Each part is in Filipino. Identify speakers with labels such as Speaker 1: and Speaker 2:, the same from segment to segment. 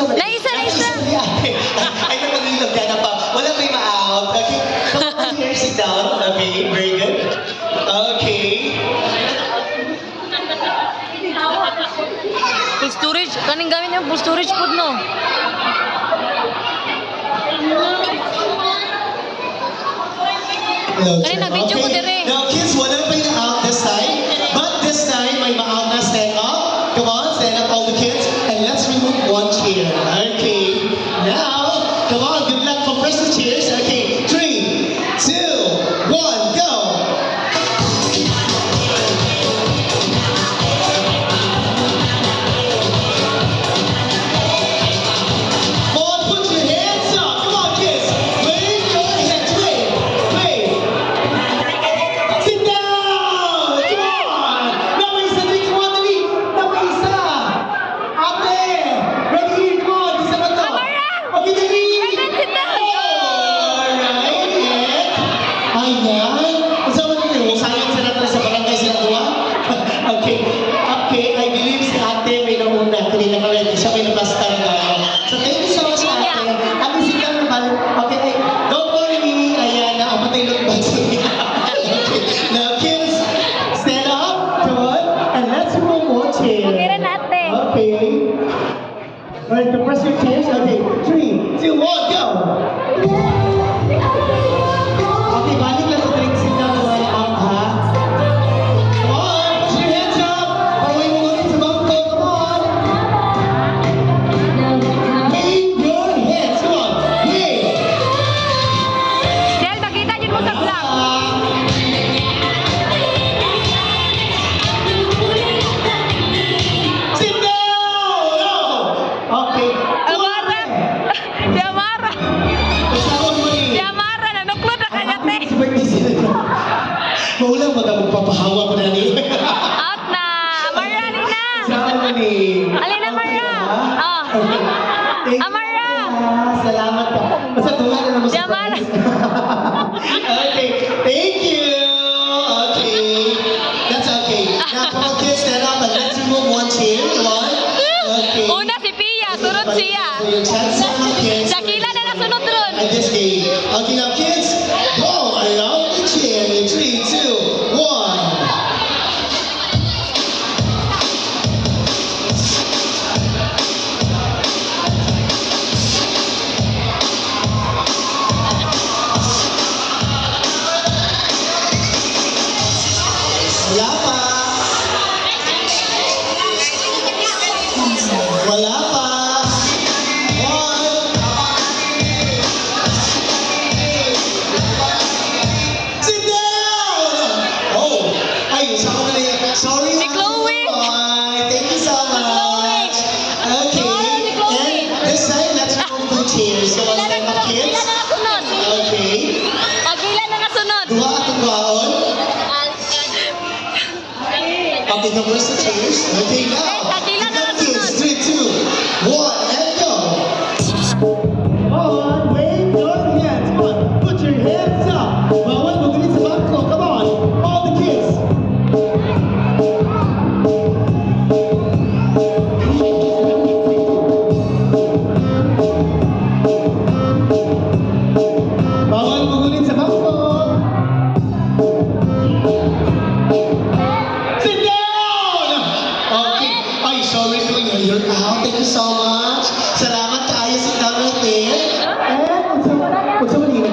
Speaker 1: Naisa.
Speaker 2: Ay, napag-ilog ka na pa. Wala may ma-out. Okay. Come on here, sit down. Okay, very good. Okay.
Speaker 1: Full storage. Kaning gamit yung full storage food, no? Kanina, video ko dire.
Speaker 2: Now, kids, walang may na-out this time. But this time, may ma-out na. Stand up. Come on, stand up, all the kids. And let's remove one chair. Okay. Now, come on, good luck. Compress the chairs. Okay. 3, 2, 1, go. Come on, put your hands up. Come on, kids. Wave your hands. Wave. Wave. Sit down! Come on! Number isa, dali, come on, dali! Number isa! Ate! Ready? Come on, isa ba to? Okay, dali!
Speaker 1: Sit down!
Speaker 2: Alright, yeah. Ayan. Isa ba nito? Sayang sila tayo sa barangay sila tuwa? Okay. Okay, I believe si ate may nauna. Kanina ka ready. Siya may nabastar na. So, thank you so much, ate. Ate, sit down naman. Okay, don't worry. Ayan, naamatay lang ba siya? Okay. Now, kids, stand up. Come on. And let's move one chair.
Speaker 1: Okay rin natin.
Speaker 2: Okay. Alright, compress your chairs. Okay. 3, 2, 1, go. Okay, balik lang sa drink. Sit down naman out, ha? Come on, put your hands up. Paway mo ulit sa bangko. Come on. Wave your hands. Come on. Wave.
Speaker 1: Del, makita yun mo sa vlog.
Speaker 2: Sit down! Oh. Okay.
Speaker 1: Amara! Si Amara!
Speaker 2: Kasama mo ni.
Speaker 1: Si Amara! Nanuklod na kanya, te!
Speaker 2: Maulang baga magpapahawa ko na niyo.
Speaker 1: Out na! Amara, alina!
Speaker 2: Kasama mo ni.
Speaker 1: Alina, Amara! Oh.
Speaker 2: Thank you.
Speaker 1: Amara!
Speaker 2: Salamat ka. Basta tunga na naman
Speaker 1: Si Amara!
Speaker 2: Okay, thank you. Okay, that's okay. Now, come on, kids, stand up and let's remove one chair. Come on. Okay.
Speaker 1: Una si Pia, sunod siya.
Speaker 2: Your chance on kids.
Speaker 1: Shakila na nasunod ron.
Speaker 2: At this game. Okay, now, kids, go around the chair in 3, 2, 1. Wala pa. Wala pa. 1. Sit down! Oh, ay, sa ako na yan. Sorry.
Speaker 1: Si Chloe.
Speaker 2: Thank you so much. Okay.
Speaker 1: Si Chloe.
Speaker 2: And this time, let's move to chairs. So,
Speaker 1: Pila
Speaker 2: stand up,
Speaker 1: na
Speaker 2: kids.
Speaker 1: nasunod.
Speaker 2: Okay.
Speaker 1: Pagpila na nasunod.
Speaker 2: Dua atong baon. Okay, now where's the chairs? Okay, now.
Speaker 1: Dakila na
Speaker 2: Kids,
Speaker 1: nasunod.
Speaker 2: 3, 2, 1, and go. Come on, wave your hands. Come on, put your hands up. Bawal mo ganit sa bangko. Come on, all the kids. Bawal mo ganit sa bangko. Sit down! Okay. Ay, sorry to you. You're out. Thank you so much. Salamat kayo sa tamang there. And, what's up with you?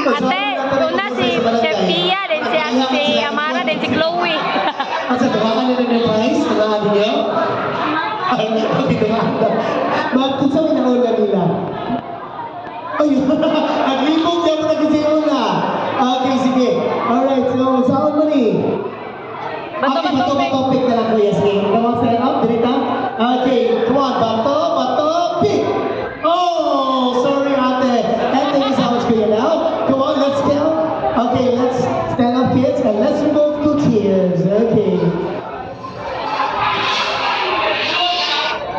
Speaker 1: Ate, una si Pia, then si Amara, then si Chloe.
Speaker 2: Ang sa tawakan nila ng price, tawakan niyo? Ay, tawakan na. Bakit sa inauna nila? Ayun, naglibog niya mo na kasi una. Okay, sige. Alright, so, saan mo ni?
Speaker 1: Bato,
Speaker 2: Okay,
Speaker 1: bato,
Speaker 2: bato, pick na lang kuya. Sige, come on, stand up, dirita. Okay, come on, bato, pick. Oh, sorry ate. And thank you so much kuya now. Come on, let's go. Okay, let's stand up kids and let's remove 2 chairs. Okay.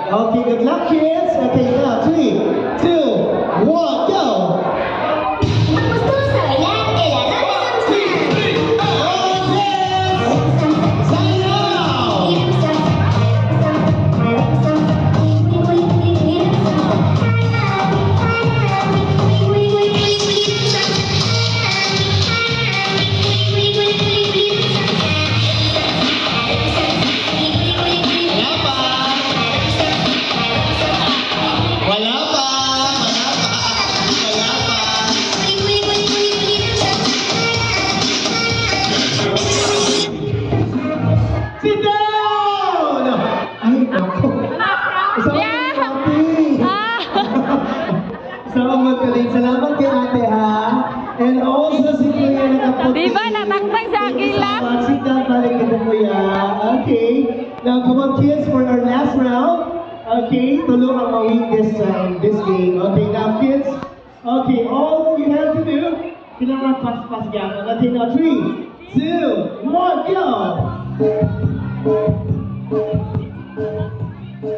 Speaker 2: Okay, good luck kids. Okay, now 3, 2, 1, go.
Speaker 3: Gusto saya, kailangan
Speaker 2: Sign out! ako.
Speaker 1: Yeah! Ah!
Speaker 2: Salamat ka din. Salamat kay ate ha. And also si Kuya nakaputi.
Speaker 1: Di ba nataktak sa akin lang?
Speaker 2: Sit down, balik ito Kuya. Okay. Now come on kids for our last round. Okay, tulong ang mawin this game. Okay, now kids. Okay, all you have to do, kailangan pas-pas gamon. Okay, now 3, 2, 1, go!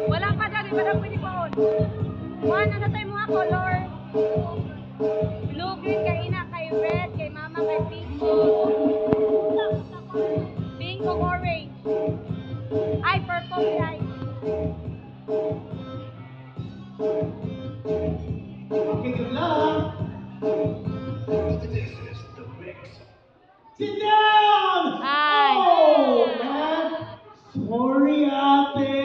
Speaker 1: Wala pa dyan, di ba na pwede pa on? One, ano tayo mga color? Blue, green, kay ina, kay red, kay mama, kay pink. Pink o orange. Ay, purple, ay.
Speaker 2: Okay, good luck! Sit down!
Speaker 1: Ay.
Speaker 2: Oh, man! Sorry, ate!